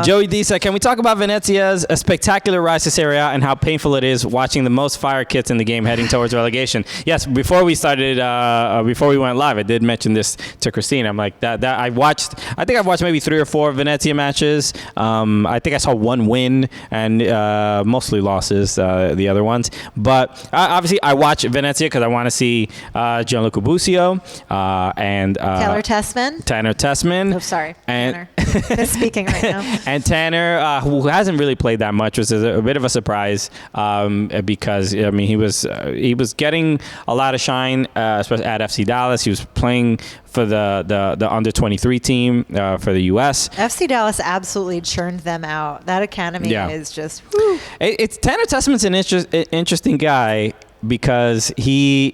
Joey D said, can we talk about Venezia's spectacular rise to Serie A and how painful it is watching the most fire kits in the game heading towards relegation? Yes, before we started, before we went live, I did mention this to Christine. I'm like, that I think I've watched maybe 3 or 4 Venezia matches. I think I saw 1 win and mostly losses, the other ones. But obviously, I watch Venezia because I want to see Gianluca Busio and Tanner Tessman. Tanner Tessman. Oh, sorry. And Tanner. Speaking right now. And Tanner, who hasn't really played that much, was a bit of a surprise because I mean he was getting a lot of shine, especially at FC Dallas. He was playing for the under 23 team for the U.S. FC Dallas absolutely churned them out. That academy is just. Whew. It's Tanner Tessman's an interesting guy because he's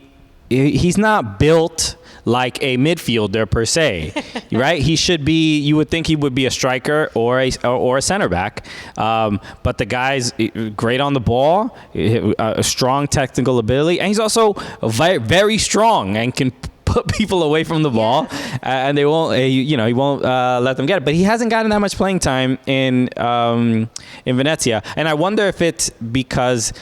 not built like a midfielder per se, right? He should be. You would think he would be a striker or a center back, but the guy's great on the ball, a strong technical ability, and he's also very, very strong and can put people away from the ball, and they won't. He won't let them get it. But he hasn't gotten that much playing time in Venezia, and I wonder if it's because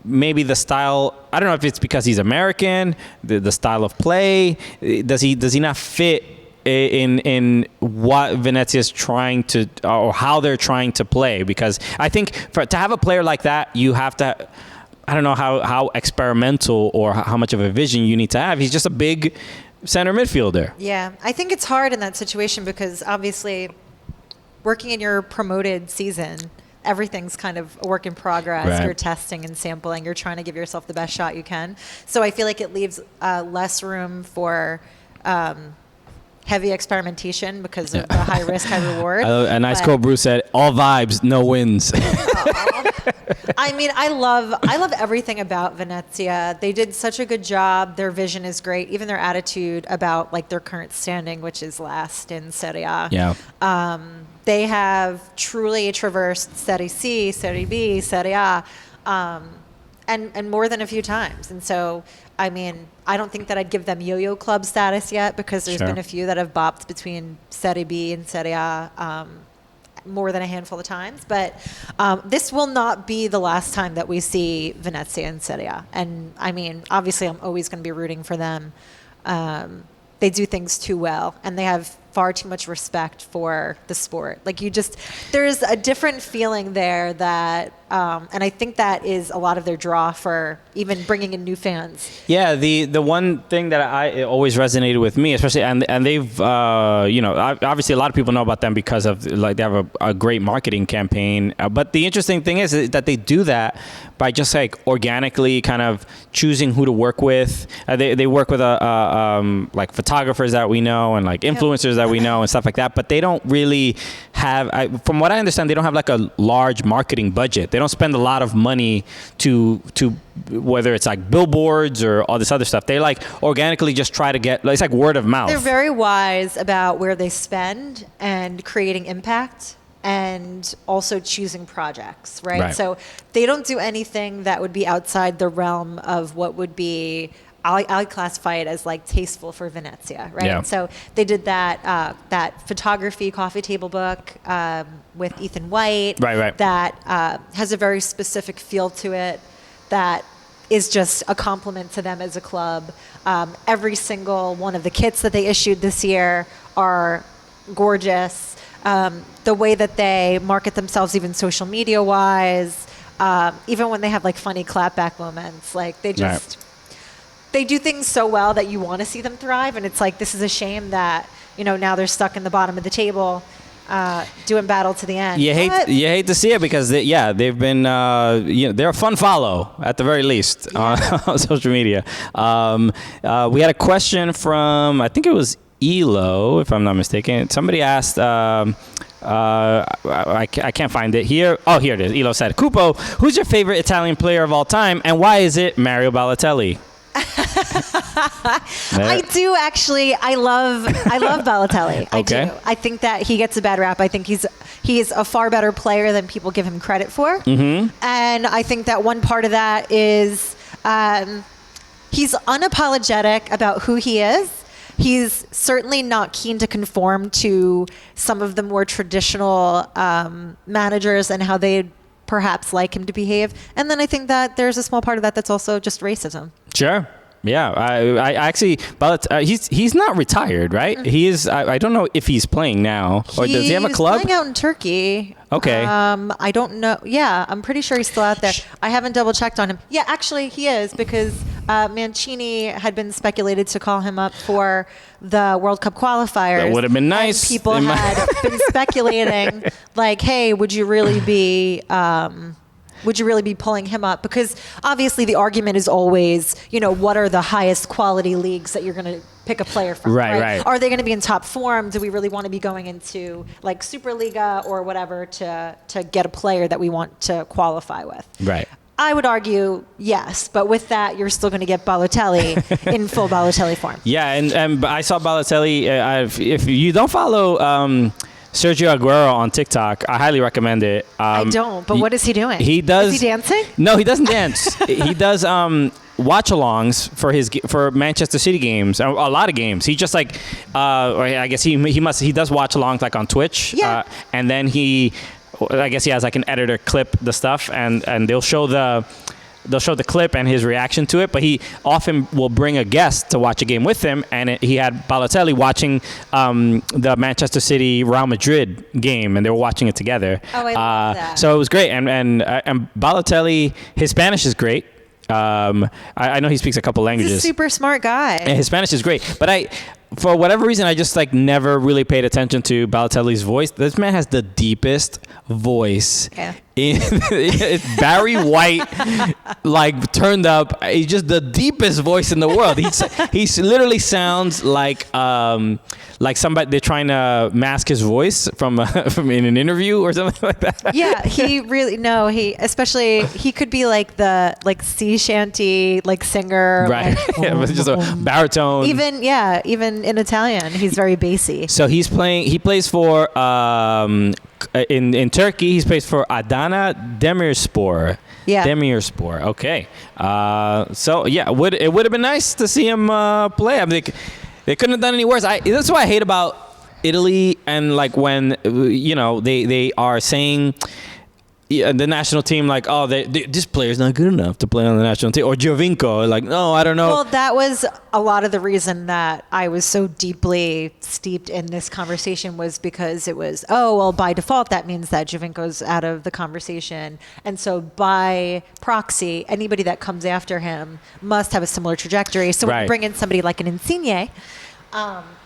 maybe the style. I don't know if it's because he's American, the style of play. Does he not fit in what Venezia is trying to, or how they're trying to play? Because I think to have a player like that, you have to. I don't know how experimental or how much of a vision you need to have. He's just a big center midfielder. Yeah, I think it's hard in that situation because obviously working in your promoted season, everything's kind of a work in progress. Right. You're testing and sampling. You're trying to give yourself the best shot you can. So I feel like it leaves less room for heavy experimentation because of the high risk, high reward. A nice quote Bruce said, all vibes, no wins. I mean, I love everything about Venezia. They did such a good job. Their vision is great. Even their attitude about like their current standing, which is last in Serie A. Yeah. They have truly traversed Serie C, Serie B, Serie A, and more than a few times. And so, I mean, I don't think that I'd give them yo-yo club status yet because there's been a few that have bopped between Serie B and Serie A more than a handful of times. But this will not be the last time that we see Venezia in Serie A. And, I mean, obviously I'm always going to be rooting for them. They do things too well, and they have far too much respect for the sport. Like there's a different feeling there that, and I think that is a lot of their draw for even bringing in new fans. Yeah, the one thing that it always resonated with me, especially, and they've, obviously a lot of people know about them because of like they have a great marketing campaign. But the interesting thing is that they do that by just like organically kind of choosing who to work with. They work with like photographers that we know and like influencers that we know and stuff like that, but they don't really have, from what I understand, they don't have like a large marketing budget. They don't spend a lot of money to whether it's like billboards or all this other stuff. They like organically just try to get, it's like word of mouth. They're very wise about where they spend and creating impact and also choosing projects, right? So they don't do anything that would be outside the realm of what would be, I classify it as like tasteful for Venezia, right? Yeah. So they did that photography coffee table book with Ethan White, right. that has a very specific feel to it that is just a compliment to them as a club. Every single one of the kits that they issued this year are gorgeous. The way that they market themselves, even social media wise, even when they have like funny clapback moments, like they just. Right. They do things so well that you want to see them thrive, and it's like this is a shame that now they're stuck in the bottom of the table, doing battle to the end. You hate to see it because they've been they're a fun follow at the very least on social media. We had a question from I think it was Elo, if I'm not mistaken. Somebody asked. I can't find it here. Oh, here it is. Elo said, "Cupo, who's your favorite Italian player of all time, and why is it Mario Balotelli?" I do actually. I love Balotelli. I do. I think that he gets a bad rap. I think he's a far better player than people give him credit for. Mm-hmm. And I think that one part of that is he's unapologetic about who he is. He's certainly not keen to conform to some of the more traditional managers and how they perhaps like him to behave. And then I think that there's a small part of that that's also just racism. Sure. Yeah, I actually, but he's not retired, right? He is. I don't know if he's playing now, or does he have a club? He's playing out in Turkey. Okay. I don't know. Yeah, I'm pretty sure he's still out there. I haven't double checked on him. Yeah, actually, he is, because Mancini had been speculated to call him up for the World Cup qualifiers. That would have been nice. And people had been speculating, like, hey, would you really be pulling him up? Because obviously the argument is always, what are the highest quality leagues that you're going to pick a player from? Right. Are they going to be in top form? Do we really want to be going into like Superliga or whatever to get a player that we want to qualify with? Right. I would argue yes, but with that, you're still going to get Balotelli in full Balotelli form. Yeah, and I saw Balotelli. If you don't follow Sergio Aguero on TikTok, I highly recommend it. I don't, but what is he doing? He does. Is he dancing? No, he doesn't dance. He does watch-alongs for Manchester City games, a lot of games. He just like, I guess he does watch-alongs like on Twitch. Yeah. And then I guess he has like an editor clip the stuff, and they'll show the clip and his reaction to it, but he often will bring a guest to watch a game with him, and he had Balotelli watching the Manchester City Real Madrid game, and they were watching it together. Oh, I love that. So it was great, and Balotelli, his Spanish is great. I know he speaks a couple languages. He's a super smart guy. And his Spanish is great, but for whatever reason, I just like never really paid attention to Balotelli's voice. This man has the deepest voice. Yeah. It's Barry White, like turned up. He's just the deepest voice in the world. He literally sounds like somebody they're trying to mask his voice from in an interview or something like that. Yeah, he could be like the sea shanty singer, right? Yeah, but just a baritone. Even in Italian, he's very bassy. So he plays for in Turkey. He plays for Adana Demirspor. Yeah. Demirspor. Okay. So yeah, it would have been nice to see him play. I mean, they couldn't have done any worse. That's what I hate about Italy, and like when they are saying the national team, like, oh, this player's not good enough to play on the national team, or Giovinco, like, no, I don't know. Well, that was a lot of the reason that I was so deeply steeped in this conversation, was because it was, by default, that means that Giovinco's out of the conversation. And so by proxy, anybody that comes after him must have a similar trajectory. So when you bring in somebody like an Insigne,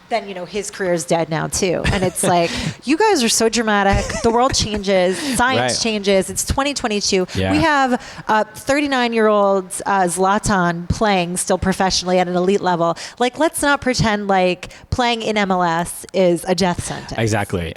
then his career is dead now too. And it's like, you guys are so dramatic. The world changes, science changes. It's 2022. Yeah. We have 39-year-old Zlatan playing still professionally at an elite level. Like, let's not pretend like playing in MLS is a death sentence. Exactly.